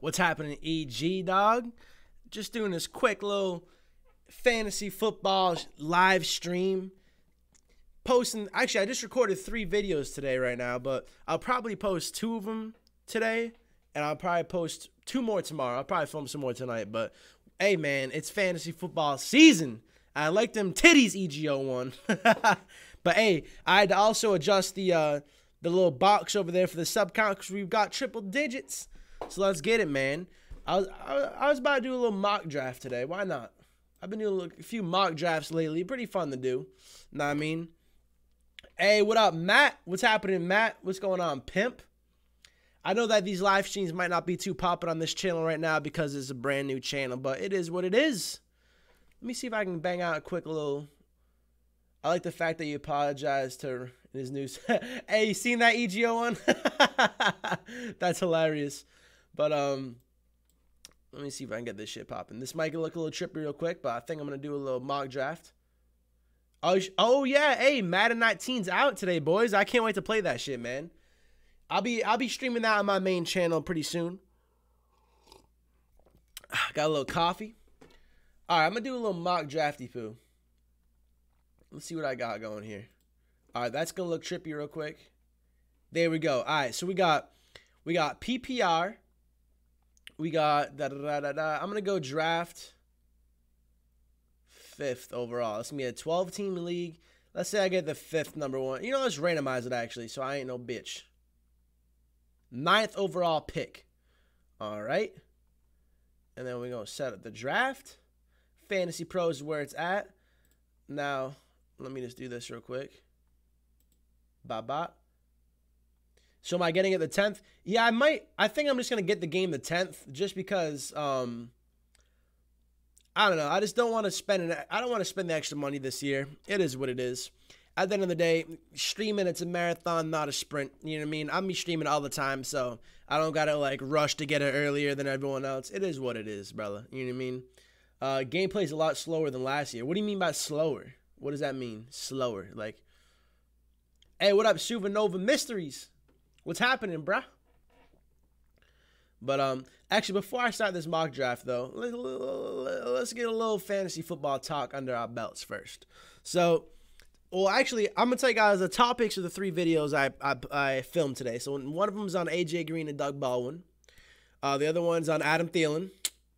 What's happening, EG dog? Just doing this quick little fantasy football live stream. Actually, I just recorded 3 videos today right now, but I'll probably post 2 of them today, and I'll probably post 2 more tomorrow. I'll probably film some more tonight, but hey, man, it's fantasy football season. I like them titties, EGO1. But hey, I had to also adjust the little box over there for the sub count because we've got triple digits. So let's get it, man. I was about to do a little mock draft today. Why not? I've been doing a few mock drafts lately. Pretty fun to do. Know what I mean? Hey, what up, Matt? What's happening, Matt? What's going on, pimp? I know that these live streams might not be too popping on this channel right now because it's a brand new channel, but it is what it is. Let me see if I can bang out a quick little... I like the fact that you apologized to his news. Hey, you seen that EGO one? That's hilarious. But let me see if I can get this shit popping. This might look a little trippy real quick, but I think I'm gonna do a little mock draft. Oh yeah, hey, Madden 19's out today, boys. I can't wait to play that shit, man. I'll be streaming that on my main channel pretty soon. Got a little coffee. All right, I'm gonna do a little mock drafty poo. Let's see what I got going here. All right, that's gonna look trippy real quick. There we go. All right, so we got PPR. We got I'm gonna go draft 5th overall. It's gonna be a 12-team league. Let's say I get the 5th number 1. You know, let's randomize it actually, so I ain't no bitch. 9th overall pick. All right, and then we're gonna set up the draft. Fantasy Pros is where it's at. Now, let me just do this real quick. Bye. So am I getting it the 10th? Yeah, I might. I think I'm just going to get the game the 10th just because, I don't know. I just don't want to spend it. I don't want to spend the extra money this year. It is what it is. At the end of the day, streaming, it's a marathon, not a sprint. You know what I mean? I'm streaming all the time, so I don't got to, like, rush to get it earlier than everyone else. It is what it is, brother. You know what I mean? Gameplay is a lot slower than last year. What do you mean by slower? What does that mean? Slower. Like, hey, what up, Supernova Mysteries? What's happening, bruh? But, actually, before I start this mock draft, though, let's get a little fantasy football talk under our belts first. So, well, actually, I'm going to tell you guys the topics of the 3 videos I filmed today. So, one of them is on AJ Green and Doug Baldwin. The other one's on Adam Thielen.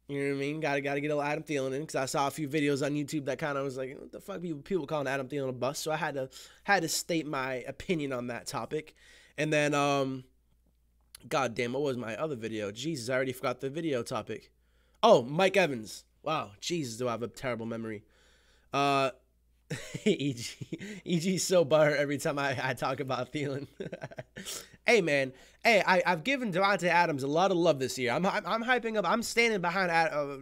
You know what I mean? Gotta get a little Adam Thielen in because I saw a few videos on YouTube that kind of was like, what the fuck, people calling Adam Thielen a bust? So I had to state my opinion on that topic. And then, god damn, what was my other video? Jesus, I already forgot the video topic. Oh, Mike Evans. Wow, Jesus, do I have a terrible memory. EG's so butthurt every time I talk about Thielen. Hey, man. Hey, I've given Davante Adams a lot of love this year. I'm hyping up. I'm standing behind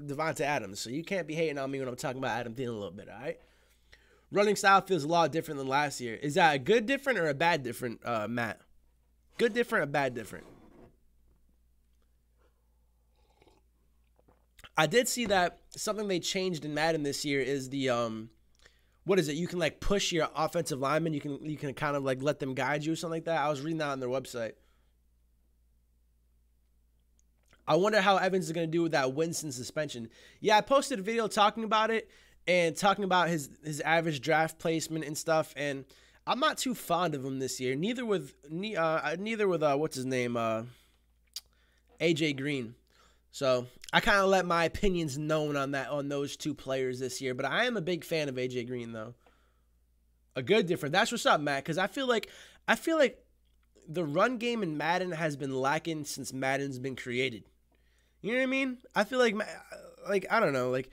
Davante Adams, so you can't be hating on me when I'm talking about Adam Thielen a little bit, all right? Running style feels a lot different than last year. Is that a good different or a bad different, Matt? Good different or bad different? I did see that something they changed in Madden this year is the what is it? You can like push your offensive lineman. You can kind of like let them guide you or something like that. I was reading that on their website. I wonder how Evans is going to do with that Winston suspension. Yeah, I posted a video talking about it and talking about his average draft placement and stuff. And I'm not too fond of him this year. Neither with what's his name, AJ Green. So I kind of let my opinions known on those 2 players this year. But I am a big fan of AJ Green though. A good difference. That's what's up, Matt. Because I feel like the run game in Madden has been lacking since Madden's been created. You know what I mean? I feel like I don't know, like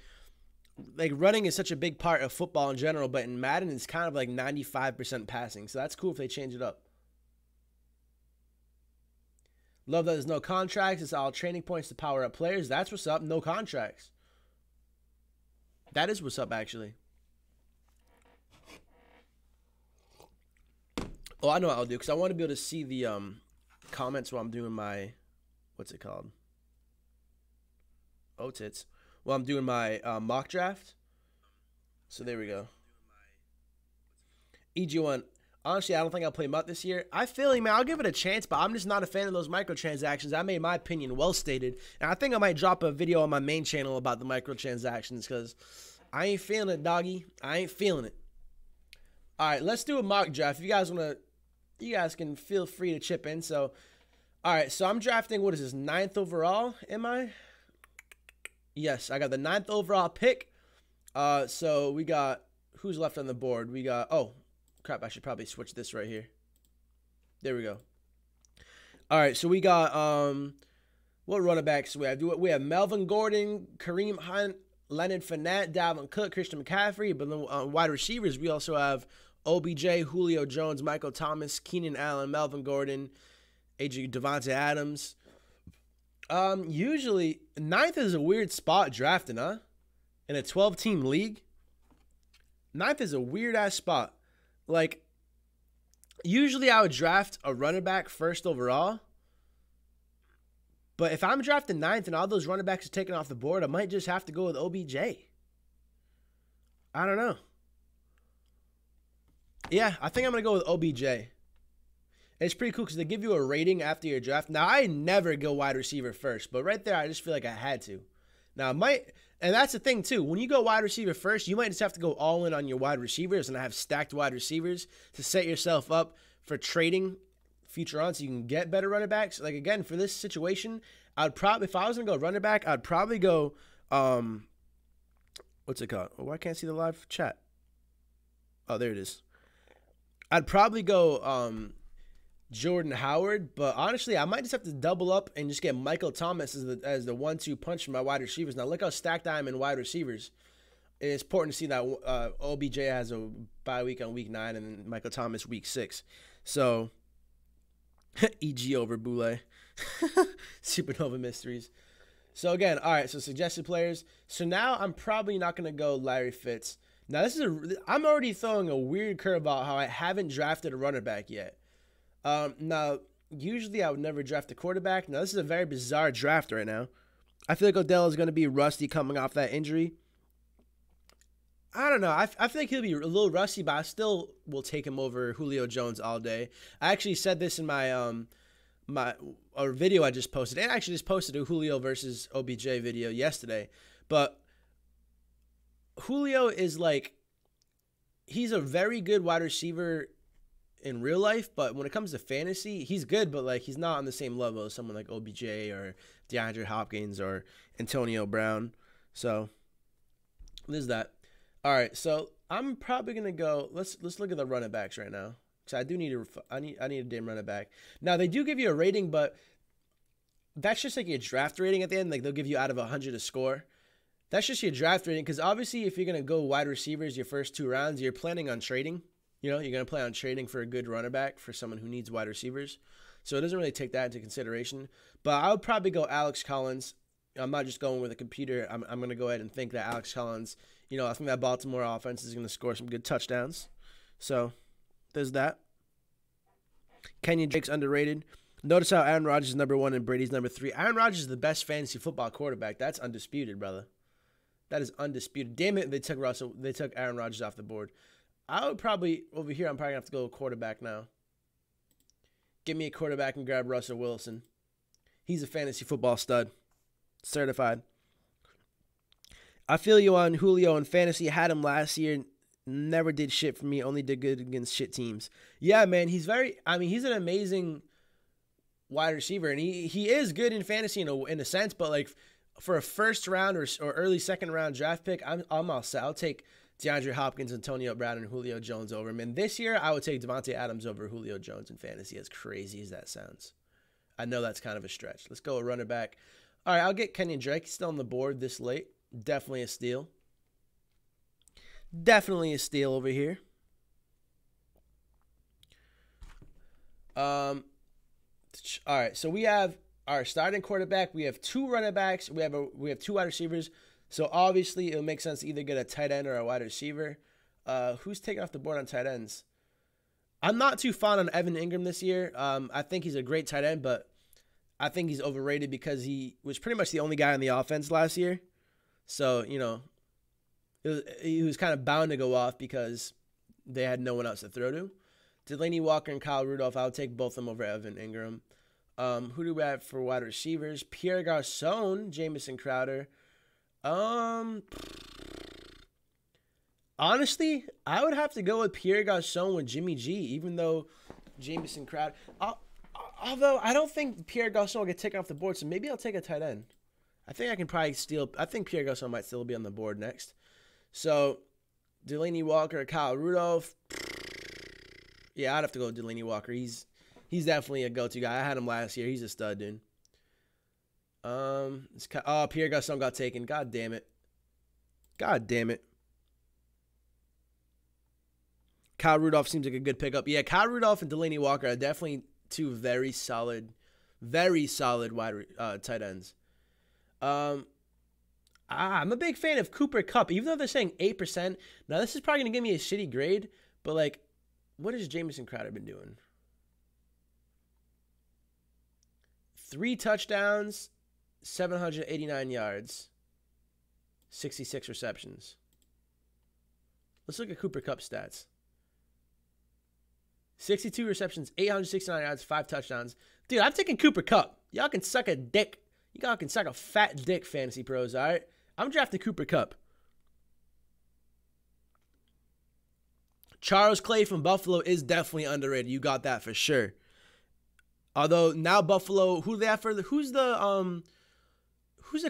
running is such a big part of football in general, but in Madden it's kind of like 95% passing. So that's cool if they change it up. Love that there's no contracts. It's all training points to power up players. That's what's up. No contracts. That is what's up, actually. Oh, I know what I'll do because I want to be able to see the comments while I'm doing my, what's it called? Oh, tits. While I'm doing my mock draft. So there we go. EG1. Honestly, I don't think I'll play Mutt this year. I feel like, man, I'll give it a chance, but I'm just not a fan of those microtransactions. I made my opinion well stated, and I think I might drop a video on my main channel about the microtransactions because I ain't feeling it, doggy. I ain't feeling it. All right, let's do a mock draft. If you guys want to, you guys can feel free to chip in. So, all right, so I'm drafting, what is this, 9th overall, am I? Yes, I got the 9th overall pick. So we got, who's left on the board? We got, oh, crap, I should probably switch this right here. There we go. All right, so we got, what running backs we have? We have Melvin Gordon, Kareem Hunt, Leonard Fournette, Dalvin Cook, Christian McCaffrey. But then wide receivers, we also have OBJ, Julio Jones, Michael Thomas, Keenan Allen, Melvin Gordon, Davante Adams. Usually, 9th is a weird spot drafting, huh? In a 12-team league. 9th is a weird-ass spot. Like, usually I would draft a running back first overall. But if I'm drafting 9th and all those running backs are taken off the board, I might just have to go with OBJ. I don't know. Yeah, I think I'm going to go with OBJ. It's pretty cool because they give you a rating after your draft. Now, I never go wide receiver first, but right there, I just feel like I had to. Now, and that's the thing, too. When you go wide receiver first, you might just have to go all in on your wide receivers and have stacked wide receivers to set yourself up for trading future on so you can get better running backs. Like, again, for this situation, I'd probably, if I was going to go running back, I'd probably go, what's it called? Oh, I can't see the live chat. Oh, there it is. I'd probably go Jordan Howard, but honestly, I might just have to double up and just get Michael Thomas as the 1-2 punch for my wide receivers. Now, look how stacked I am in wide receivers. It's important to see that OBJ has a bye week on week 9 and Michael Thomas week 6. So, EG over Boulay. Supernova Mysteries. So, again, all right, so suggested players. So, now I'm probably not going to go Larry Fitz. Now, I'm already throwing a weird curveball how I haven't drafted a running back yet. Now, usually I would never draft a quarterback. Now, this is a very bizarre draft right now. I feel like Odell is going to be rusty coming off that injury. I don't know. I feel like he'll be a little rusty, but I still will take him over Julio Jones all day. I actually said this in my video I just posted. And I actually just posted a Julio versus OBJ video yesterday. But Julio is like, he's a very good wide receiver in real life, but when it comes to fantasy, he's good, but like he's not on the same level as someone like OBJ or DeAndre Hopkins or Antonio Brown. So there's that. All right, so I'm probably gonna go. Let's look at the running backs right now. So I do need I need a damn running back. Now they do give you a rating, but that's just like your draft rating at the end. Like they'll give you out of 100 a score. That's just your draft rating because obviously if you're gonna go wide receivers your first 2 rounds, you're planning on trading. You know, you're going to plan on trading for a good running back for someone who needs wide receivers. So it doesn't really take that into consideration. But I would probably go Alex Collins. I'm not just going with a computer. I'm going to go ahead and think that Alex Collins, you know, I think that Baltimore offense is going to score some good touchdowns. So there's that. Kenyon Drake's underrated. Notice how Aaron Rodgers is number 1 and Brady's number 3. Aaron Rodgers is the best fantasy football quarterback. That's undisputed, brother. That is undisputed. Damn it, they took Aaron Rodgers off the board. I would probably, over here, I'm probably going to have to go quarterback now. Give me a quarterback and grab Russell Wilson. He's a fantasy football stud. Certified. I feel you on Julio in fantasy. Had him last year. Never did shit for me. Only did good against shit teams. Yeah, man. He's he's an amazing wide receiver. And he is good in fantasy in a sense. But, like, for a first round or early second round draft pick, I'm all set. I'll take DeAndre Hopkins, Antonio Brown, and Julio Jones over him. And this year, I would take Davante Adams over Julio Jones in fantasy, as crazy as that sounds. I know that's kind of a stretch. Let's go a runner back. All right, I'll get Kenyon Drake. Still on the board this late. Definitely a steal. Definitely a steal over here. All right, so we have our starting quarterback. We have 2 running backs. We have 2 wide receivers. So, obviously, it'll make sense to either get a tight end or a wide receiver. Who's taking off the board on tight ends? I'm not too fond on Evan Ingram this year. I think he's a great tight end, but I think he's overrated because he was pretty much the only guy on the offense last year. So, you know, he was kind of bound to go off because they had no one else to throw to. Delaney Walker and Kyle Rudolph. I'll take both of them over Evan Ingram. Who do we have for wide receivers? Pierre Garçon, Jamison Crowder. Honestly, I would have to go with Pierre Garçon with Jimmy G, even though Jamison Crowder. Although I don't think Pierre Garçon will get taken off the board, so maybe I'll take a tight end. I think I can probably steal. I think Pierre Garçon might still be on the board next. So, Delaney Walker, Kyle Rudolph. Yeah, I'd have to go with Delaney Walker. He's definitely a go-to guy. I had him last year. He's a stud, dude. Pierre Garçon got taken. God damn it. God damn it. Kyle Rudolph seems like a good pickup. Yeah, Kyle Rudolph and Delaney Walker are definitely two very solid wide tight ends. I'm a big fan of Cooper Kupp, even though they're saying 8%. Now, this is probably going to give me a shitty grade, but, like, what has Jamison Crowder been doing? 3 touchdowns, 789 yards, 66 receptions. Let's look at Cooper Kupp's stats. 62 receptions, 869 yards, 5 touchdowns. Dude, I'm taking Cooper Kupp. Y'all can suck a dick. Y'all can suck a fat dick, Fantasy Pros, all right? I'm drafting Cooper Kupp. Charles Clay from Buffalo is definitely underrated. You got that for sure. Although now Buffalo, who do they have for who's the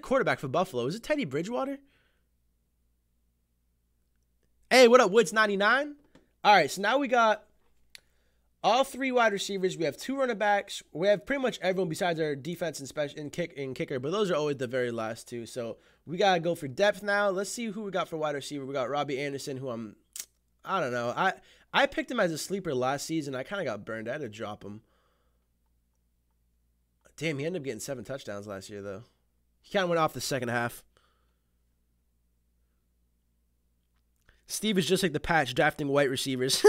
quarterback for Buffalo? Is it Teddy Bridgewater? Hey, what up, Woods 99? All right, so now we got all 3 wide receivers. We have 2 running backs. We have pretty much everyone besides our defense and kicker, but those are always the very last 2. So we gotta go for depth now. Let's see who we got for wide receiver. We got Robbie Anderson, who I don't know. I picked him as a sleeper last season. I kind of got burned. I had to drop him. Damn, he ended up getting 7 touchdowns last year, though. He kind of went off the second half. Steve is just like the Patch, drafting white receivers.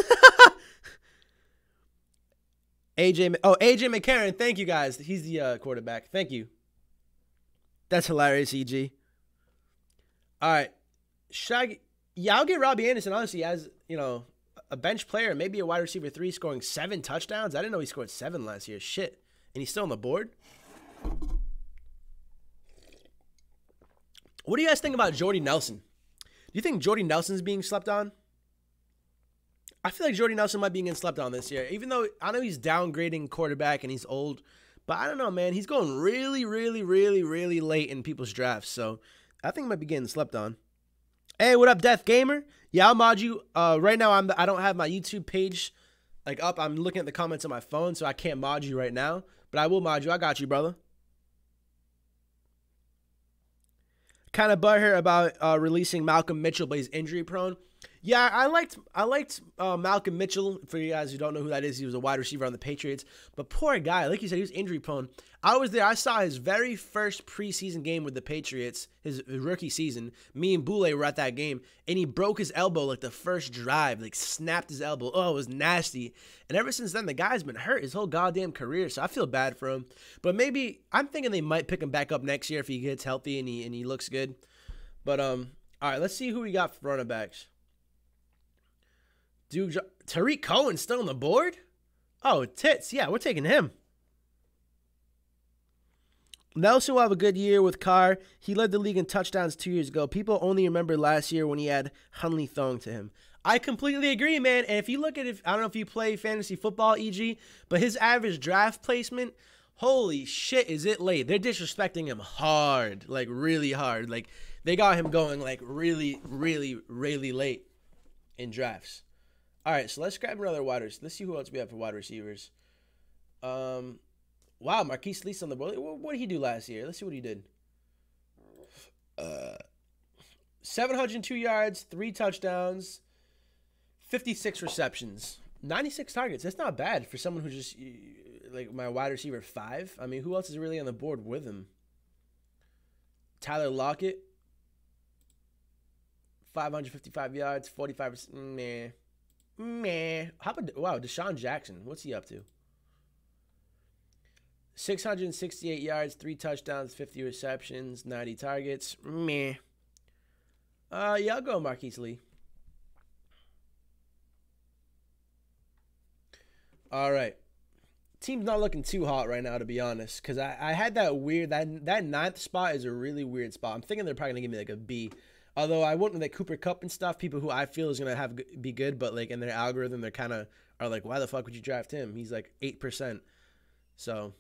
AJ McCarron. Thank you, guys. He's the quarterback. Thank you. That's hilarious, EG. All right. I'll get Robbie Anderson, honestly, as, a bench player, maybe a wide receiver 3 scoring 7 touchdowns. I didn't know he scored 7 last year. Shit. And he's still on the board? What do you guys think about Jordy Nelson? Do you think Jordy Nelson's being slept on? I feel like Jordy Nelson might be getting slept on this year. Even though I know he's downgrading quarterback and he's old. But I don't know, man. He's going really, really, really, really late in people's drafts. So I think he might be getting slept on. Hey, what up, Death Gamer? Yeah, I'll mod you. Right now, I don't have my YouTube page up. I'm looking at the comments on my phone, so I can't mod you right now. But I will mod you. I got you, brother. Kind of butthurt about releasing Malcolm Mitchell, but he's injury prone. Yeah, I liked Malcolm Mitchell. For you guys who don't know who that is, he was a wide receiver on the Patriots. But poor guy, like you said, he was injury prone. I was there. I saw his very first preseason game with the Patriots, his rookie season. Me and Boulay were at that game, and he broke his elbow the first drive, snapped his elbow. Oh, it was nasty. And ever since then, the guy's been hurt his whole goddamn career, so I feel bad for him. But maybe I'm thinking they might pick him back up next year if he gets healthy and he looks good. But all right, let's see who we got for running backs. Dude, Tariq Cohen still on the board? Oh, tits. Yeah, we're taking him. Nelson will have a good year with Carr. He led the league in touchdowns 2 years ago. People only remember last year when he had Hunley throwing to him. I completely agree, man. And if you look at it, I don't know if you play fantasy football, EG, but his average draft placement, holy shit, is it late. They're disrespecting him hard, really hard. They got him going, really, really, really late in drafts. All right, so let's grab another wide receiver. Let's see who else we have for wide receivers. Wow, Marquise Lee's on the board. What did he do last year? Let's see what he did. 702 yards, 3 touchdowns, 56 receptions, 96 targets. That's not bad for someone who's just my wide receiver 5. I mean, who else is really on the board with him? Tyler Lockett, 555 yards, 45%. Meh. How about, wow, Deshaun Jackson. What's he up to? 668 yards, 3 touchdowns, 50 receptions, 90 targets. Meh. Yeah, I'll go Marquise Lee. All right. Team's not looking too hot right now, to be honest, because I had that weird that ninth spot is a really weird spot. I'm thinking they're probably gonna give me like a B, although I wouldn't like Cooper Kupp and stuff. People who I feel is gonna have be good, but like in their algorithm, they're kind of are like, why the fuck would you draft him? He's like 8%. So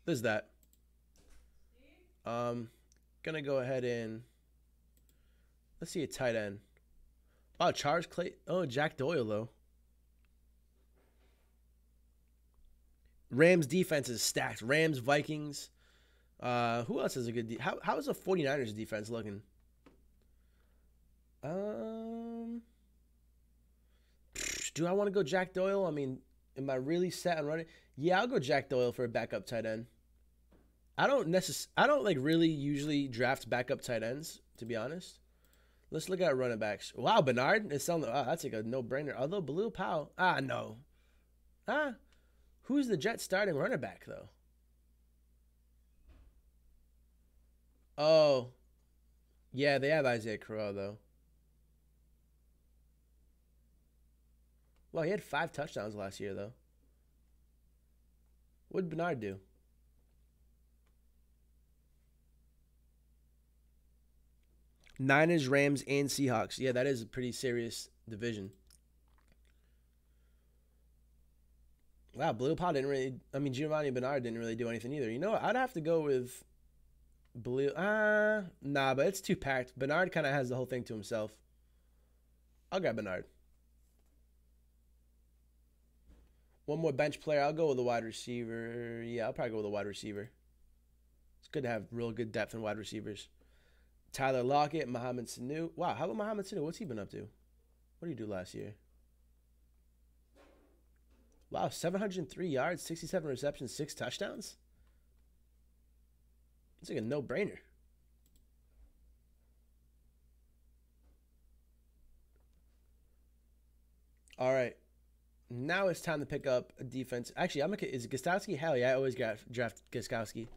there's that. Gonna go ahead and let's see a tight end. Oh, Charles Clay. Oh, Jack Doyle though. Rams defense is stacked. Rams, Vikings. Who else has a good how is the 49ers defense looking? Do I want to go Jack Doyle? I mean, am I really set on running? Yeah, I'll go Jack Doyle for a backup tight end. I don't like really usually draft backup tight ends, to be honest. Let's look at running backs. Wow, Bernard. It's on the that's like a no-brainer. Although Baloo Powell. No. Who's the Jets starting running back though? Oh. Yeah, they have Isaiah Crowell though. Well, he had 5 touchdowns last year though. What did Bernard do? Niners, Rams, and Seahawks. Yeah, that is a pretty serious division. Wow, Blue Pod didn't really. I mean, Giovanni Bernard didn't really do anything either. You know what? I'd have to go with Blue. Nah, but it's too packed. Bernard kind of has the whole thing to himself. I'll grab Bernard. One more bench player. I'll go with a wide receiver. Yeah, I'll probably go with a wide receiver. It's good to have real good depth in wide receivers. Tyler Lockett, Mohamed Sanu. Wow, how about Mohamed Sanu? What's he been up to? What did he do last year? Wow, 703 yards, 67 receptions, 6 touchdowns? It's like a no-brainer. All right. Now it's time to pick up a defense. Actually, is it Gostkowski? Hell yeah, I always draft Gostkowski.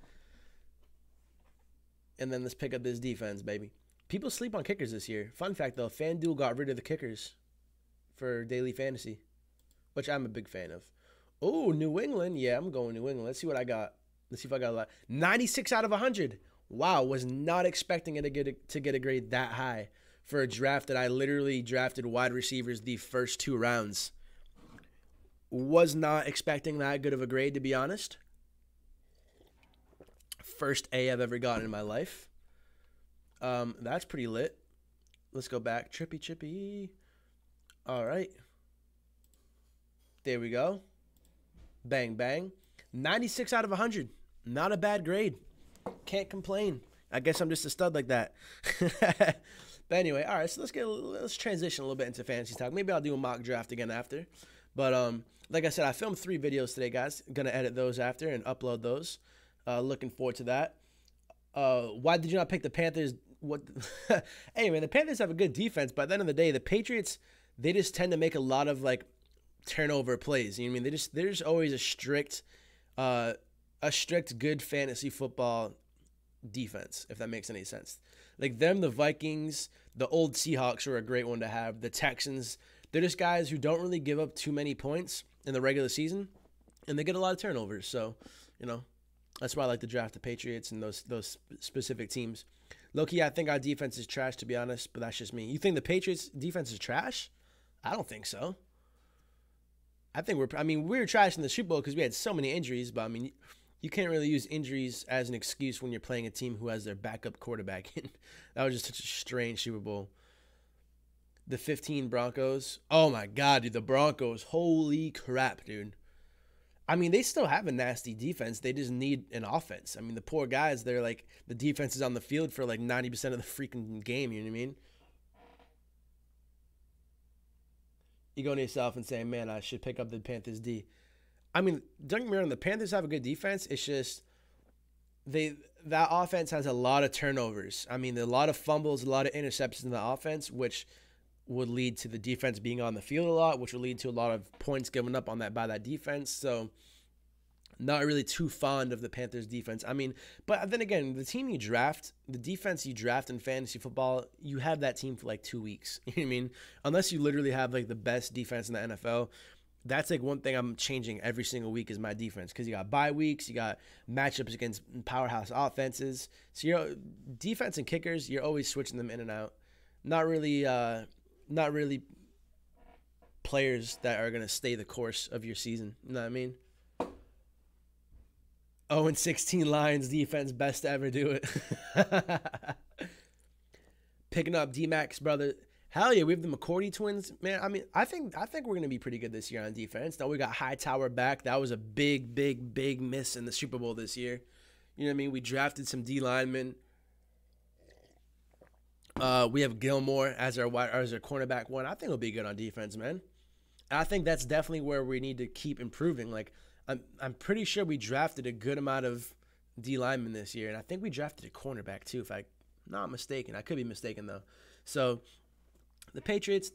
And then let's pick up this defense, baby. People sleep on kickers this year. Fun fact, though, FanDuel got rid of the kickers for daily fantasy, which I'm a big fan of. Oh, New England. Yeah, I'm going New England. Let's see what I got. Let's see if I got a lot. 96 out of 100. Wow, was not expecting it to get a grade that high for a draft that I literally drafted wide receivers the first 2 rounds. Was not expecting that good of a grade, to be honest. First A I've ever gotten in my life. That's pretty lit. Let's go back. Trippy. All right. There we go. Bang, bang. 96 out of 100. Not a bad grade. Can't complain. I guess I'm just a stud like that. But anyway, all right, so let's transition a little bit into fantasy talk. Maybe I'll do a mock draft again after. But like I said, I filmed 3 videos today, guys. Gonna edit those after and upload those. Looking forward to that. Why did you not pick the Panthers? What? Hey, man, the Panthers have a good defense, but at the end of the day, the Patriots, they just tend to make a lot of like turnover plays. You know what I mean? There's always a strict good fantasy football defense, if that makes any sense. Like them, the Vikings, the old Seahawks are a great one to have. The Texans, they're just guys who don't really give up too many points in the regular season, and they get a lot of turnovers. So, you know, that's why I like to draft the Patriots and those specific teams. Low-key, I think our defense is trash, to be honest, but that's just me. You think the Patriots defense is trash? I don't think so. I think we were trash in the Super Bowl because we had so many injuries, but I mean, you can't really use injuries as an excuse when you're playing a team who has their backup quarterback in. That was just such a strange Super Bowl. The 15 Broncos. Oh my God, dude, the Broncos. Holy crap, dude. I mean, they still have a nasty defense. They just need an offense. I mean, the poor guys, they're like, the defense is on the field for like 90% of the freaking game, you know what I mean? You go to yourself and say, man, I should pick up the Panthers D. I mean, don't get me wrong, the Panthers have a good defense. It's just that offense has a lot of turnovers. I mean, a lot of fumbles, a lot of interceptions in the offense, which would lead to the defense being on the field a lot, which would lead to a lot of points given up on that by that defense. So not really too fond of the Panthers defense. I mean, but then again, the team you draft, the defense you draft in fantasy football, you have that team for like 2 weeks. You know what I mean? Unless you literally have like the best defense in the NFL. That's like one thing I'm changing every single week is my defense, because you got bye weeks, you got matchups against powerhouse offenses. So your defense and kickers, you're always switching them in and out. Not really players that are gonna stay the course of your season. You know what I mean? 0-16 Lions defense, best to ever do it. Picking up D-Max, brother. Hell yeah, we have the McCourty twins. Man, I mean, I think we're going to be pretty good this year on defense. Now we got Hightower back. That was a big miss in the Super Bowl this year. You know what I mean? We drafted some D linemen. We have Gilmore as our cornerback one. I think he'll be good on defense, man. And I think that's definitely where we need to keep improving. Like, I'm pretty sure we drafted a good amount of D linemen this year, and I think we drafted a cornerback too, if I'm not mistaken. I could be mistaken though. So the Patriots,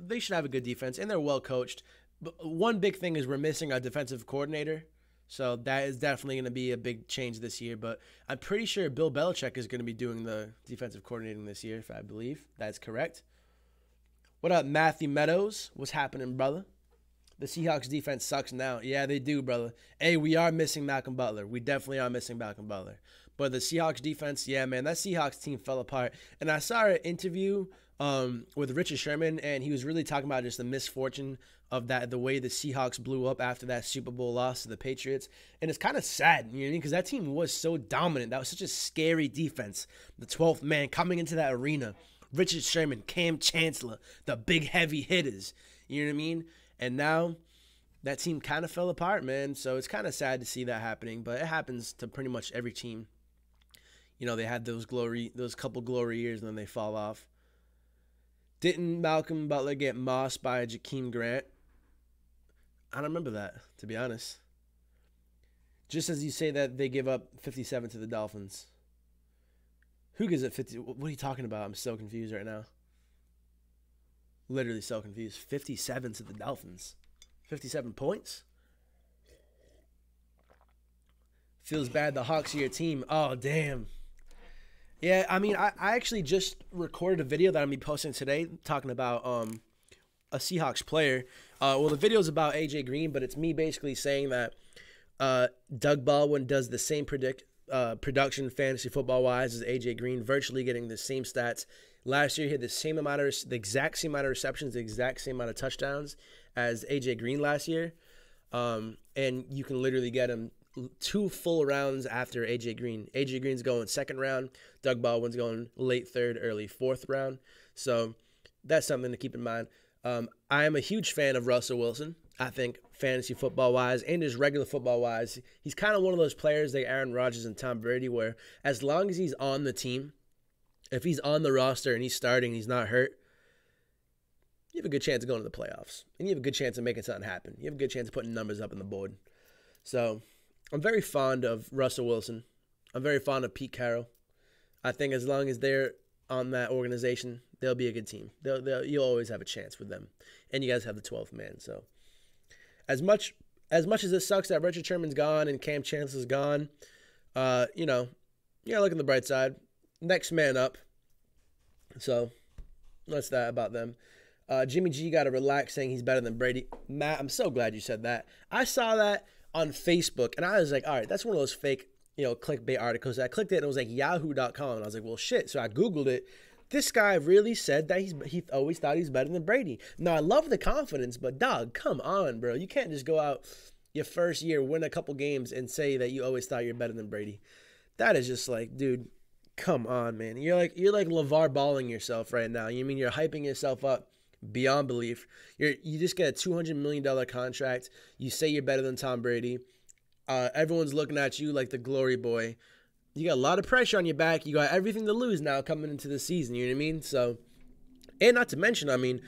they should have a good defense, and they're well coached. But one big thing is we're missing our defensive coordinator, so that is definitely going to be a big change this year. But I'm pretty sure Bill Belichick is going to be doing the defensive coordinating this year, if I believe that's correct. What up, Matthew Meadows? What's happening, brother? The Seahawks defense sucks now. Yeah, they do, brother. Hey, we are missing Malcolm Butler. We definitely are missing Malcolm Butler. But the Seahawks defense, yeah, man, that Seahawks team fell apart. And I saw an interview with Richard Sherman, and he was really talking about just the misfortune of that, the way the Seahawks blew up after that Super Bowl loss to the Patriots. And it's kind of sad, you know what I mean? Because that team was so dominant. That was such a scary defense. The 12th man coming into that arena. Richard Sherman, Cam Chancellor, the big heavy hitters. You know what I mean? And now that team kind of fell apart, man. So it's kind of sad to see that happening. But it happens to pretty much every team. You know, they had those couple glory years, and then they fall off. Didn't Malcolm Butler get mossed by Jakeem Grant? I don't remember that, to be honest. Just as you say that they give up 57 to the Dolphins. Who gives it 50? What are you talking about? I'm so confused right now. Literally so confused. 57 to the Dolphins. 57 points? Feels bad the Hawks are your team. Oh, damn. Yeah, I mean, I actually just recorded a video that I'm going to be posting today talking about a Seahawks player. Well, the video is about A.J. Green, but it's me basically saying that Doug Baldwin does the same production fantasy football-wise as A.J. Green, virtually getting the same stats. Last year, he had the exact same amount of receptions, the exact same amount of touchdowns as A.J. Green last year. And you can literally get him 2 full rounds after A.J. Green. A.J. Green's going 2nd round. Doug Baldwin's going late 3rd, early 4th round. So that's something to keep in mind. I am a huge fan of Russell Wilson. I think fantasy football-wise and just regular football-wise, he's kind of one of those players like Aaron Rodgers and Tom Brady where as long as he's on the team, if he's on the roster and he's starting and he's not hurt, you have a good chance of going to the playoffs. And you have a good chance of making something happen. You have a good chance of putting numbers up on the board. So I'm very fond of Russell Wilson. I'm very fond of Pete Carroll. I think as long as they're on that organization, they'll be a good team. You'll always have a chance with them. And you guys have the 12th man. So as much as it sucks that Richard Sherman's gone and Cam Chancellor's gone, you know, you gotta look on the bright side. Next man up. So that's that about them. Jimmy G got to relax saying he's better than Brady. Matt, I'm so glad you said that. I saw that on Facebook, and I was like, all right, that's one of those fake, clickbait articles. I clicked it, and it was like yahoo.com, and I was like, well, shit. So I Googled it. This guy really said that he always thought he's better than Brady. Now, I love the confidence, but, dog, come on, bro. You can't just go out your first year, win a couple games, and say that you always thought you're better than Brady. That is just like, dude, come on, man. You're like LeVar Balling yourself right now. You mean you're hyping yourself up beyond belief. You just get a $200 million contract. You say you're better than Tom Brady. Everyone's looking at you like the glory boy. You got a lot of pressure on your back. You got everything to lose now coming into the season. You know what I mean? So, and not to mention, I mean,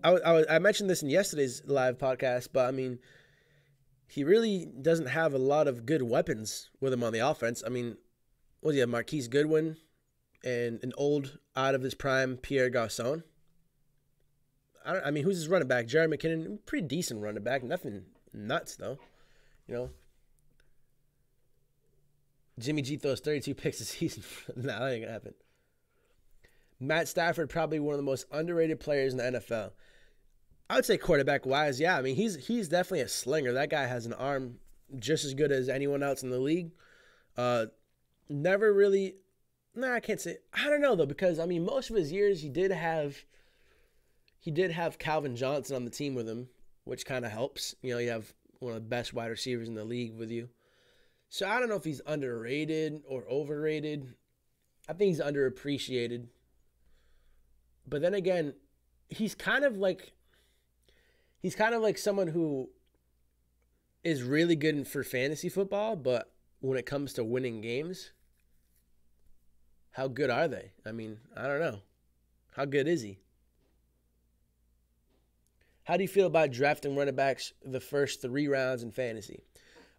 I mentioned this in yesterday's live podcast, but I mean, he really doesn't have a lot of good weapons with him on the offense. I mean, what do you have? Marquise Goodwin and an old, out of his prime, Pierre Garçon. I mean, who's his running back? Jared McKinnon, pretty decent running back. Nothing nuts, though. Jimmy G throws 32 picks a season. Nah, that ain't going to happen. Matt Stafford, probably one of the most underrated players in the NFL. I would say quarterback wise, yeah. I mean, he's definitely a slinger. That guy has an arm just as good as anyone else in the league. Never really. Nah, I can't say. I don't know though, because I mean, most of his years he did have Calvin Johnson on the team with him, which kind of helps. You know, you have one of the best wide receivers in the league with you. So I don't know if he's underrated or overrated. I think he's underappreciated. But then again, he's kind of like someone who is really good for fantasy football, but when it comes to winning games, how good are they? I mean, I don't know. How good is he? How do you feel about drafting running backs the first 3 rounds in fantasy?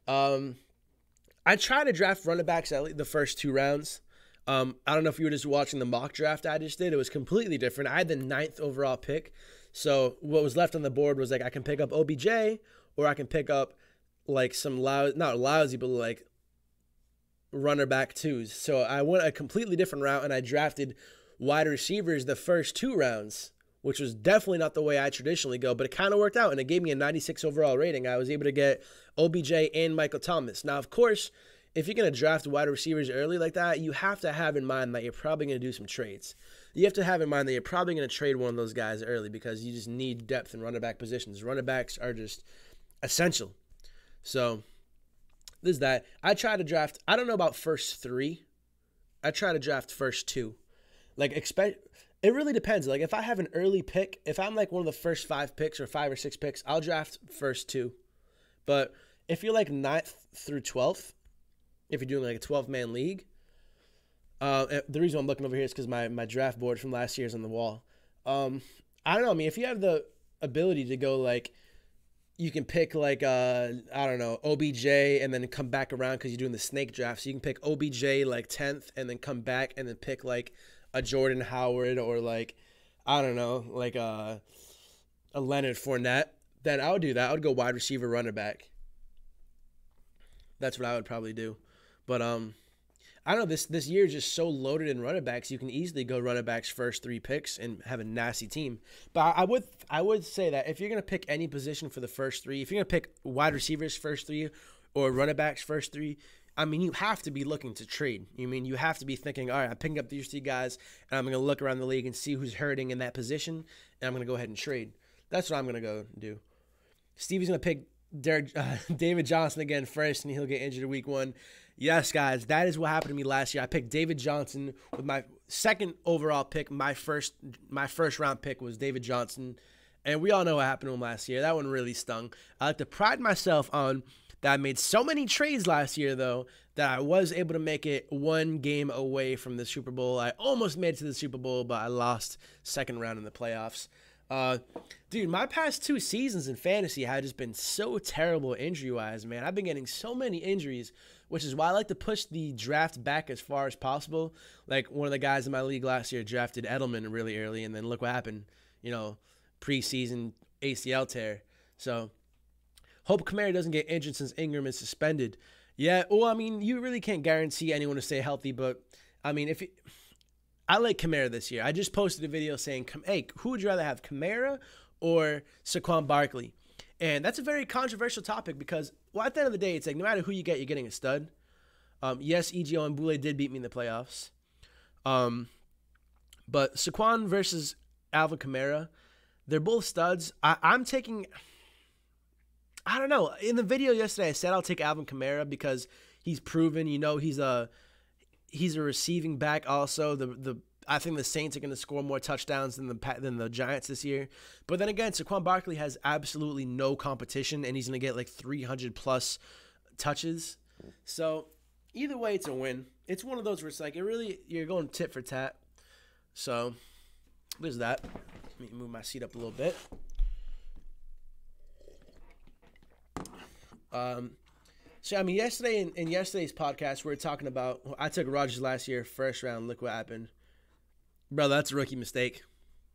I try to draft running backs at least the first 2 rounds. I don't know if you were just watching the mock draft I just did. It was completely different. I had the 9th overall pick. So what was left on the board was like I can pick up OBJ or I can pick up like some not lousy, but like runner back 2s. So I went a completely different route and I drafted wide receivers the first 2 rounds, which was definitely not the way I traditionally go, but it kind of worked out and it gave me a 96 overall rating. I was able to get OBJ and Michael Thomas. Now, of course, if you're going to draft wide receivers early like that, you have to have in mind that you're probably going to do some trades. You have to have in mind that you're probably going to trade one of those guys early because you just need depth in running back positions. Running backs are just essential. So, there's that. I try to draft, I don't know about first 3. I try to draft first 2. Like, it really depends. Like, if I have an early pick, if I'm like one of the first 5 picks or 5 or 6 picks, I'll draft first 2. But if you're like 9th through 12th, if you're doing like a 12-man league, the reason I'm looking over here is because my draft board from last year is on the wall. I don't know. I mean, if you have the ability to go like, you can pick like, I don't know, OBJ and then come back around because you're doing the snake draft. So you can pick OBJ like 10th and then come back and then pick like a Jordan Howard or like, I don't know, like a Leonard Fournette. Then I would do that. I would go wide receiver, runner back. That's what I would probably do. But I don't know, this year is just so loaded in running backs. You can easily go running backs first 3 picks and have a nasty team. But I would say that if you're gonna pick any position for the first 3, if you're gonna pick wide receivers first 3 or running backs first 3, I mean you have to be looking to trade. You have to be thinking, all right, I'm picking up these 3 guys and I'm gonna look around the league and see who's hurting in that position, and I'm gonna go ahead and trade. That's what I'm gonna go do. Stevie's gonna pick David Johnson again first, and he'll get injured in week 1. Yes, guys, that is what happened to me last year. I picked David Johnson with my 2nd overall pick. My first round pick was David Johnson, and we all know what happened to him last year. That one really stung. I like to pride myself on that I made so many trades last year, though, that I was able to make it 1 game away from the Super Bowl. I almost made it to the Super Bowl, but I lost 2nd round in the playoffs. Dude, my past 2 seasons in fantasy have just been so terrible injury-wise, man. I've been getting so many injuries, which is why I like to push the draft back as far as possible. Like, one of the guys in my league last year drafted Edelman really early, and then look what happened, preseason ACL tear. So, hope Kamara doesn't get injured since Ingram is suspended. Yeah, well, I mean, you really can't guarantee anyone to stay healthy, but, I mean, I like Kamara this year. I just posted a video saying, hey, who would you rather have, Kamara or Saquon Barkley? And that's a very controversial topic because, well, at the end of the day, it's like no matter who you get, you're getting a stud. Yes, EGO and Boule did beat me in the playoffs. But Saquon versus Alvin Kamara, they're both studs. I'm taking, I don't know. In the video yesterday, I said I'll take Alvin Kamara because he's proven, he's a receiving back also. I think the Saints are going to score more touchdowns than the Giants this year. But then again, Saquon Barkley has absolutely no competition, and he's going to get like 300-plus touches. So either way, it's a win. It's one of those where it's like you're going tit for tat. So there's that. Let me move my seat up a little bit. So, I mean, in yesterday's podcast, we were talking about, I took Rodgers last year, first round. Look what happened. Brother, that's a rookie mistake.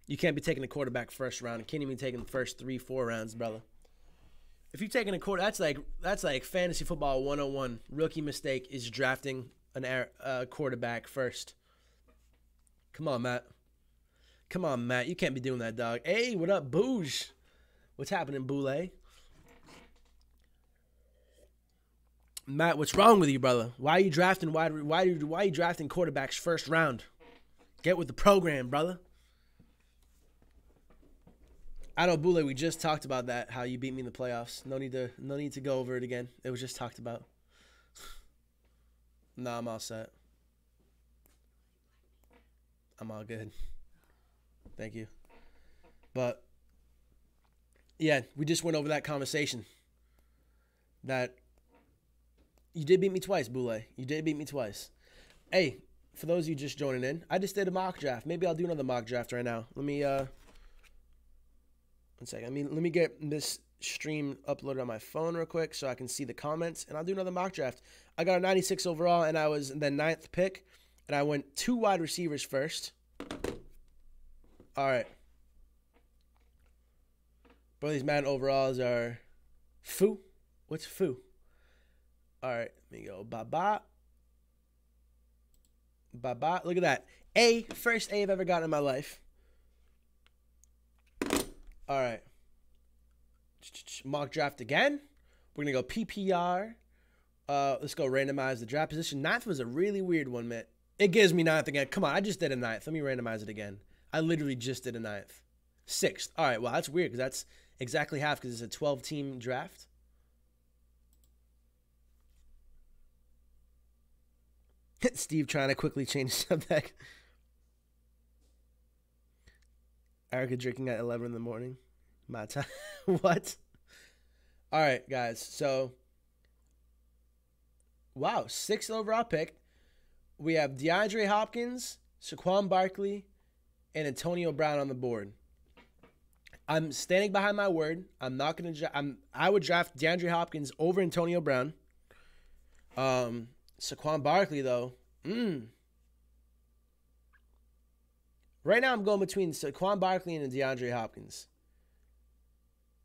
You can't be taking a quarterback first round. You can't even take the first 3-4 rounds, brother. If you're taking a quarter, that's like fantasy football 101. Rookie mistake is drafting a quarterback first. Come on, Matt. You can't be doing that, dog. Hey, what up, Booge? What's happening, Boule? Matt, what's wrong with you, brother? Why are you drafting why are you drafting quarterbacks first round? Get with the program, brother. I know, Boule, we just talked about that, how you beat me in the playoffs. No need to go over it again. It was just talked about. Nah, I'm all set. I'm all good. Thank you. But yeah, we just went over that conversation. That you did beat me twice, Boule. You did beat me twice. Hey, for those of you just joining in, I just did a mock draft. Maybe I'll do another mock draft right now. Let me 1 second. Let me get this stream uploaded on my phone real quick so I can see the comments, and I'll do another mock draft. I got a 96 overall, and I was the 9th pick, and I went 2 wide receivers first. All right. Bro, these Madden overalls are foo. What's foo? All right, let me go. Bye-bye. Bye-bye. Look at that. First A I've ever gotten in my life. All right. Mock draft again. We're going to go PPR. Let's go randomize the draft position. 9th was a really weird one, man. It gives me 9th again. Come on, I just did a 9th. Let me randomize it again. I literally just did a 9th. 6th. All right, well, that's weird because that's exactly half because it's a 12-team draft. Steve trying to quickly change the subject. Erica drinking at 11 in the morning. My time. What? All right, guys. So, wow, 6th overall pick. We have DeAndre Hopkins, Saquon Barkley, and Antonio Brown on the board. I'm standing behind my word. I'm not going to I would draft DeAndre Hopkins over Antonio Brown. Saquon Barkley, though. Right now, I'm going between Saquon Barkley and DeAndre Hopkins.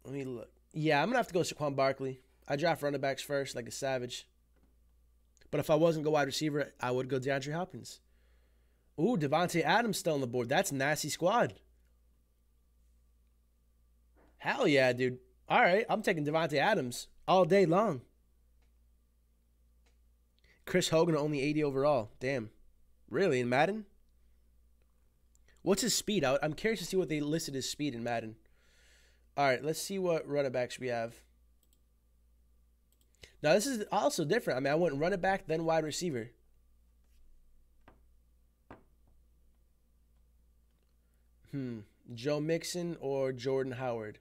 Let me look. Yeah, I'm going to have to go Saquon Barkley. I draft running backs first like a savage. But if I wasn't go wide receiver, I would go DeAndre Hopkins. Ooh, Devontae Adams still on the board. That's a nasty squad. Hell yeah, dude. All right, I'm taking Devontae Adams all day long. Chris Hogan only 80 overall. Damn. Really, in Madden? What's his speed? I'm curious to see what they listed his speed in Madden. All right, let's see what running backs we have. Now, this is also different. I mean, I went running back, then wide receiver. Joe Mixon or Jordan Howard?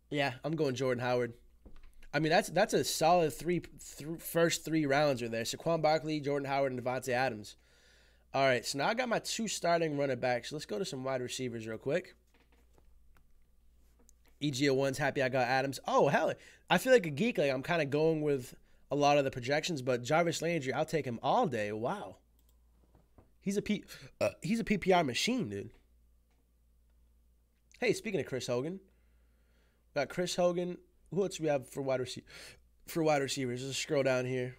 Yeah, I'm going Jordan Howard. I mean, that's a solid first 3 rounds are there. Saquon Barkley, Jordan Howard, and Devontae Adams. All right, so now I got my 2 starting running backs. Let's go to some wide receivers real quick. EGO1's happy I got Adams. Oh, hell, I feel like a geek. Like I'm kind of going with a lot of the projections, but Jarvis Landry, I'll take him all day. Wow. He's a PPR machine, dude. Hey, speaking of Chris Hogan, got Chris Hogan. Who else do we have for wide receivers? Let's scroll down here.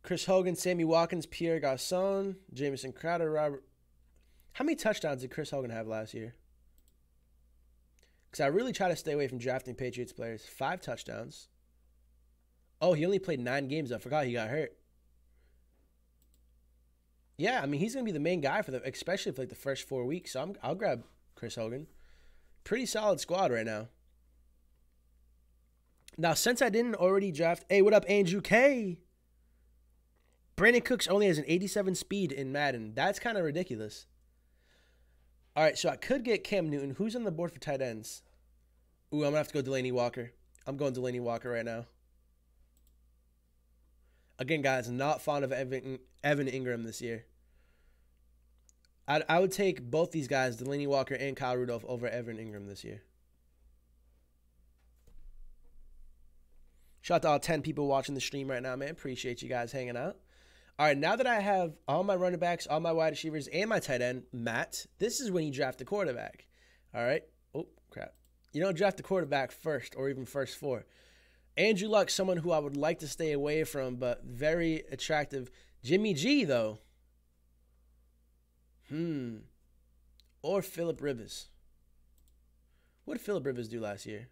Chris Hogan, Sammy Watkins, Pierre Garçon, Jamison Crowder, Robert. How many touchdowns did Chris Hogan have last year? Because I really try to stay away from drafting Patriots players. 5 touchdowns. Oh, he only played 9 games. I forgot he got hurt. Yeah, I mean, he's going to be the main guy for especially for like the first 4 weeks. So I'll grab Chris Hogan. Pretty solid squad right now. Now, since I didn't already draft... Hey, what up, Andrew K? Brandon Cooks only has an 87 speed in Madden. That's kind of ridiculous. All right, so I could get Cam Newton. Who's on the board for tight ends? Ooh, I'm going to have to go Delaney Walker. I'm going Delaney Walker right now. Again, guys, not fond of Evan Ingram this year. I would take both these guys, Delaney Walker and Kyle Rudolph, over Evan Ingram this year. Shout out to all 10 people watching the stream right now, man. Appreciate you guys hanging out. All right, now that I have all my running backs, all my wide receivers, and my tight end, Matt, this is when you draft the quarterback. All right? Oh, crap. You don't draft the quarterback first or even first 4. Andrew Luck, someone who I would like to stay away from, but very attractive. Jimmy G, though. or Phillip Rivers. What did Phillip Rivers do last year?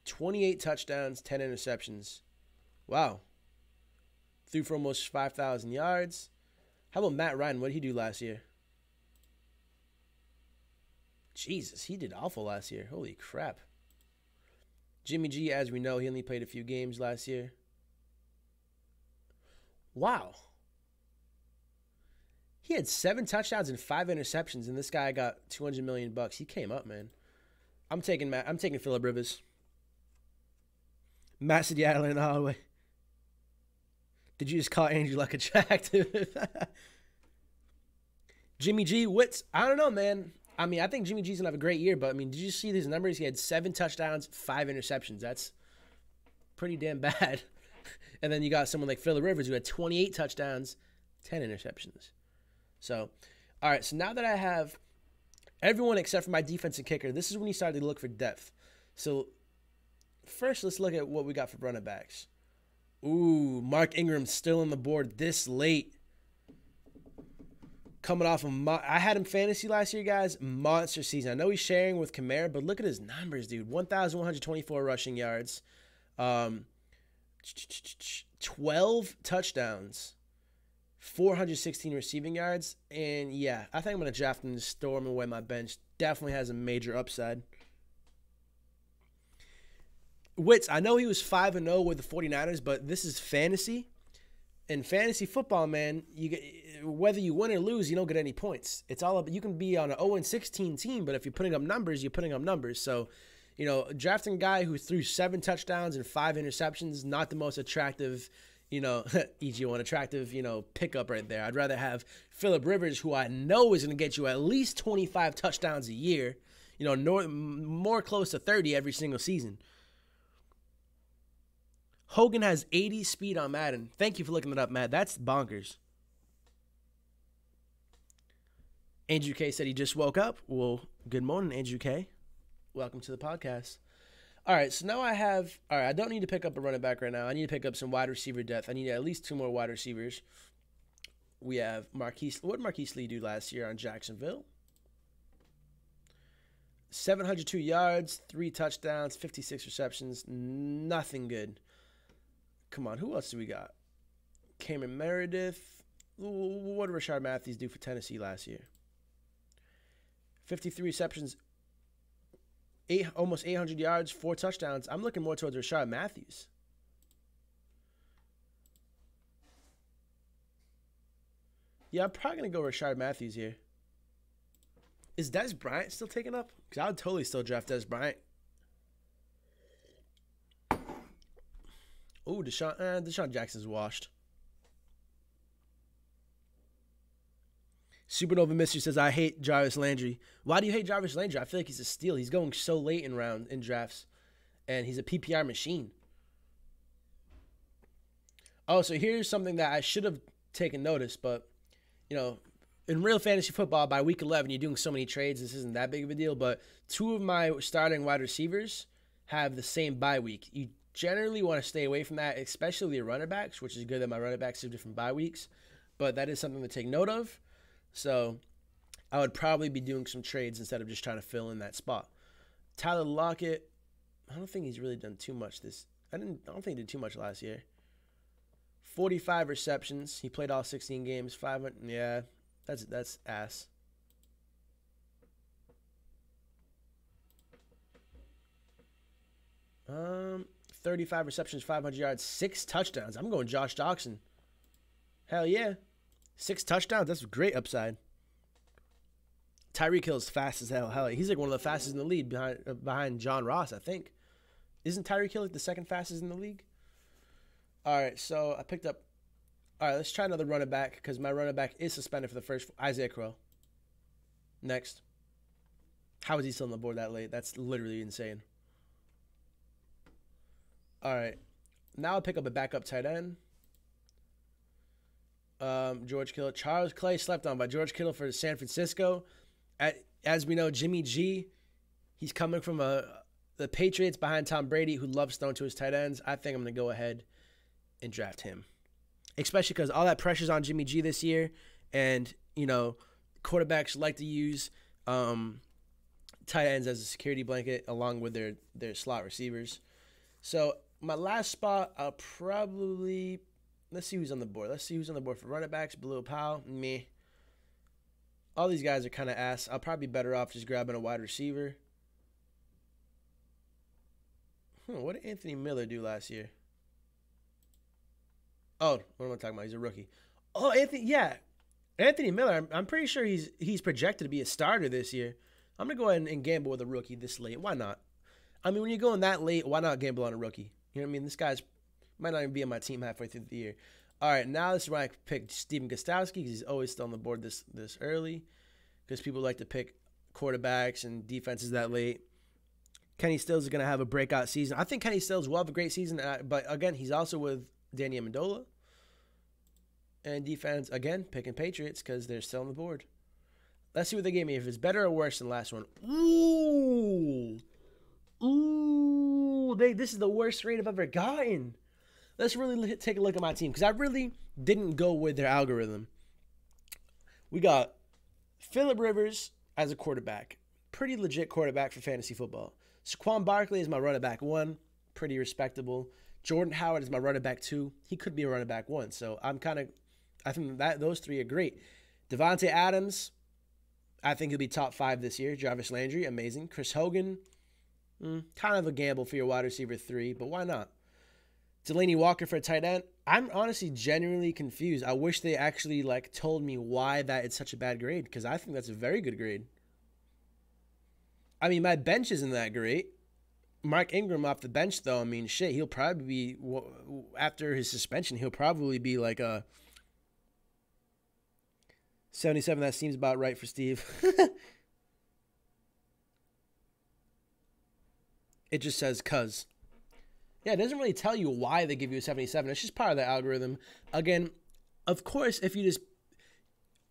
28 touchdowns, 10 interceptions. Wow. Threw for almost 5,000 yards. How about Matt Ryan? What did he do last year? Jesus, he did awful last year. Holy crap. Jimmy G, as we know, he only played a few games last year. Wow. He had 7 touchdowns and 5 interceptions, and this guy got $200 million. He came up, man. I'm taking Phillip Rivers. Matt said, yeah, Atlanta Holloway. Did you just call Andrew Luck attractive? Jimmy G, Wits, I don't know, man. I mean, I think Jimmy G's going to have a great year, but, I mean, did you see these numbers? He had 7 touchdowns, 5 interceptions. That's pretty damn bad. And then you got someone like Phillip Rivers who had 28 touchdowns, 10 interceptions. So, all right, so now that I have everyone except for my defensive kicker, this is when you started to look for depth. So, first, let's look at what we got for running backs. Ooh, Mark Ingram still on the board this late. Coming off of I had him fantasy last year, guys. Monster season. I know he's sharing with Kamara, but look at his numbers, dude. 1,124 rushing yards. 12 touchdowns. 416 receiving yards. And, yeah, I think I'm going to draft him to store him away my bench. Definitely has a major upside. Wits, I know he was 5-0 with the 49ers, but this is fantasy. In fantasy football, man, whether you win or lose, you don't get any points. It's all about, you can be on an 0-16 team, but if you're putting up numbers, you're putting up numbers. So, drafting a guy who threw 7 touchdowns and 5 interceptions, not the most attractive, EG1 attractive, pickup right there. I'd rather have Phillip Rivers, who I know is going to get you at least 25 touchdowns a year, more close to 30 every single season. Hogan has 80 speed on Madden. Thank you for looking it up, Matt. That's bonkers. Andrew K said he just woke up. Well, good morning, Andrew K. Welcome to the podcast. All right, so now I don't need to pick up a running back right now. I need to pick up some wide receiver depth. I need at least 2 more wide receivers. We have Marquise. What did Marquise Lee do last year on Jacksonville? 702 yards, 3 touchdowns, 56 receptions. Nothing good. Come on, who else do we got? Cameron Meredith. What did Rashard Matthews do for Tennessee last year? 53 receptions, almost 800 yards, 4 touchdowns. I'm looking more towards Rashard Matthews. Yeah, I'm probably going to go Rashard Matthews here. Is Des Bryant still taken up? Because I would totally still draft Des Bryant. Oh, Deshaun Jackson's washed. Supernova Mystery says, I hate Jarvis Landry. Why do you hate Jarvis Landry? I feel like he's a steal. He's going so late in drafts. And he's a PPR machine. Oh, so here's something that I should have taken notice. But, in real fantasy football, by week 11, you're doing so many trades. This isn't that big of a deal. But 2 of my starting wide receivers have the same bye week. You generally want to stay away from that, especially your running backs, which is good that my running backs have different bye weeks. But that is something to take note of. So I would probably be doing some trades instead of just trying to fill in that spot. Tyler Lockett, I don't think he's really done too much I don't think he did too much last year. 45 receptions. He played all 16 games. 500. Yeah, that's ass. Um, 35 receptions, 500 yards, 6 touchdowns. I'm going Josh Doxson. Hell yeah. 6 touchdowns. That's a great upside. Tyreek Hill's fast as hell. Hell, he's like one of the fastest in the league behind John Ross, I think. Isn't Tyreek Hill like the 2nd fastest in the league? All right, so I picked up. All right, let's try another running back because my running back is suspended for the first. Isaiah Crowe. Next. How is he still on the board that late? That's literally insane. All right, now I'll pick up a backup tight end. George Kittle. Charles Clay slept on by George Kittle for San Francisco. As we know, Jimmy G, he's coming from the Patriots behind Tom Brady, who loves throwing to his tight ends. I think I'm going to go ahead and draft him, especially because all that pressure's on Jimmy G this year, And, you know, quarterbacks like to use tight ends as a security blanket along with their slot receivers. So my last spot, I'll probably, let's see who's on the board. Let's see who's on the board for running backs. Bilal Powell, me. All these guys are kind of ass. I'll probably be better off just grabbing a wide receiver. What did Anthony Miller do last year? Oh, what am I talking about? He's a rookie. Oh, Anthony Miller. I'm pretty sure he's projected to be a starter this year. I'm gonna go ahead and gamble with a rookie this late. Why not? I mean, when you're going that late, why not gamble on a rookie? You know what I mean? This guy's might not even be on my team halfway through the year. All right, now this is where I pick Stephen Gostkowski because he's always still on the board this early. Because people like to pick quarterbacks and defenses that late. Kenny Stills is going to have a breakout season. I think Kenny Stills will have a great season, but again, he's also with Danny Amendola. And defense, again, picking Patriots because they're still on the board. Let's see what they gave me. If it's better or worse than the last one. Ooh, this is the worst rate I've ever gotten. Let's really take a look at my team because I really didn't go with their algorithm. We got Phillip Rivers as a quarterback. Pretty legit quarterback for fantasy football. Saquon Barkley is my running back 1. Pretty respectable. Jordan Howard is my running back 2. He could be a running back 1. So I think that those 3 are great. Devontae Adams, I think he'll be top 5 this year. Jarvis Landry, amazing. Chris Hogan, kind of a gamble for your wide receiver 3, but why not? Delanie Walker for a tight end. I'm honestly genuinely confused. I wish they actually told me why that it's such a bad grade because I think that's a very good grade. I mean, my bench isn't that great. Mark Ingram off the bench, though, I mean, shit, he'll probably be, after his suspension, he'll probably be like a 77. That seems about right for Steve. It just says cuz. Yeah, it doesn't really tell you why they give you a 77. It's just part of the algorithm. Again, of course, if you just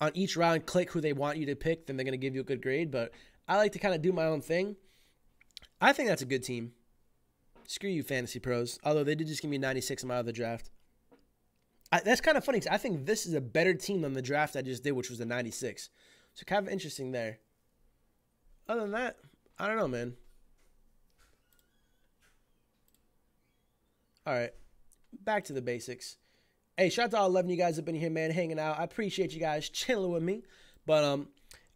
on each round click who they want you to pick, then they're going to give you a good grade. But I like to kind of do my own thing. I think that's a good team. Screw you, Fantasy Pros. Although they did just give me 96 out of the draft. That's kind of funny because I think this is a better team than the draft I just did, which was the 96. So kind of interesting there. Other than that, I don't know, man. All right, back to the basics. Hey, shout out to all 11 you guys have been here, man, hanging out. I appreciate you guys chilling with me. But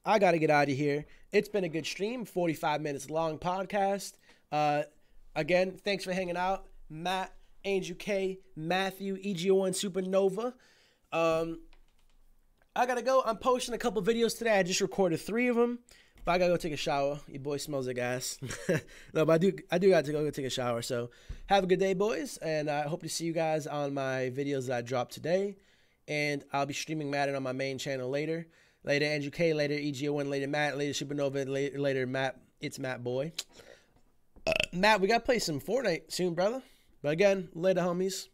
I got to get out of here. It's been a good stream, 45 minutes long podcast. Again, thanks for hanging out. Matt, Angel K, Matthew, EGO1 Supernova. I got to go. I'm posting a couple videos today. I just recorded 3 of them. But I got to go take a shower. Your boy smells like ass. No, but I do got to go take a shower. So have a good day, boys. And I hope to see you guys on my videos that I dropped today. And I'll be streaming Madden on my main channel later. Later, Andrew K. Later, EGO1. Later, Matt. Later, Supernova. Later, Matt. It's Matt Boy. Matt, we got to play some Fortnite soon, brother. But again, later, homies.